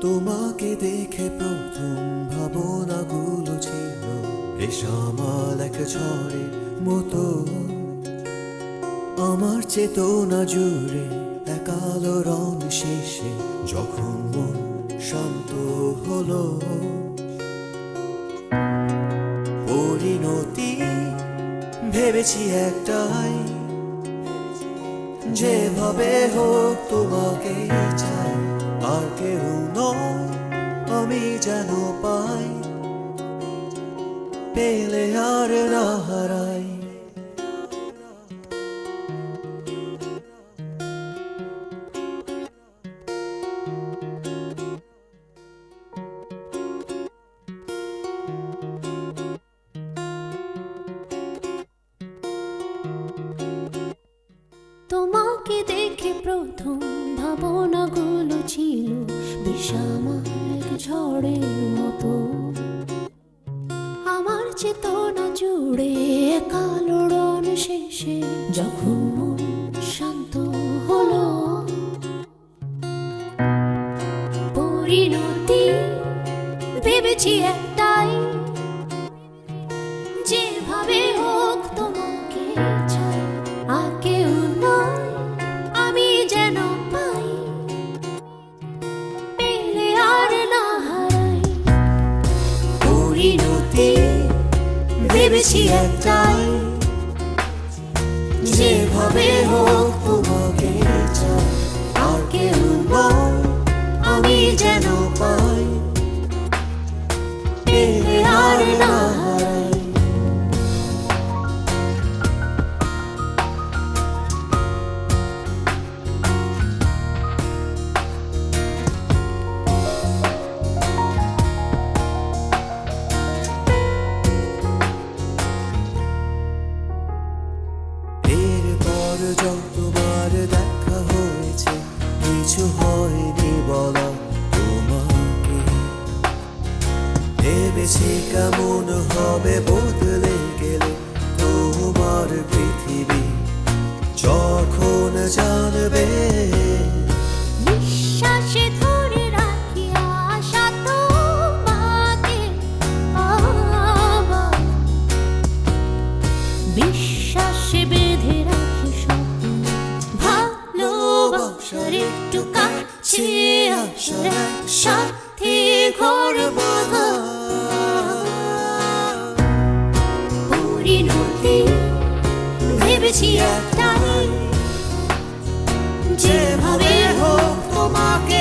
তোমাকে দেখে প্রথম ভাবনাগুলো ছিল বেসামাল এক ঝড়ের মতো। আমার চেতনা জুড়ে এক আলোড়ন শেষে যখন মন শান্ত হলো। পরিণতি ভেবেছি একটাই, যেভাবে হোক তোমাকে চাই। আর কেউ নয়, আমি যেন পাই, পেলে আর না হারাই। তোমাকে দেখে প্রথম ভাবনাগুলো ছিল বেসামাল এক ঝড়ের মতো। আমার চেতনা জুড়ে এক আলোড়ন শেষে যখন মন শান্ত হলো। পরিণতি ভেবেছি একটাই, যেভাবে হোক তোমাকে চাই। আর কেউ নয়, আমি যেন পাই, পেলে আর না হারাই। পরিণতি ভেবেছি একটাই, যেভাবে হোক তোমাকে চাই। আর কেউ নয়, আমি যেন পাই, পেলে আর না হারাই। যতবার দেখা হয়েছে কিছু হয়নি বলা তোমাকে। ভেবেছি কেমন হবে বদলে গেলে তোমার পৃথিবী যখন জানবে। নিঃশ্বাসে ধরে রাখি আশা তোমাকে, আমার বিশ্বাসে বেঁধে রাখি স্বপ্ন। ভালোবাসার একটু কাছে আসার সাথে ঘর বাঁধা। পরিণতি ভেবেছি একটাই, যেভাবে হোক তোমাকে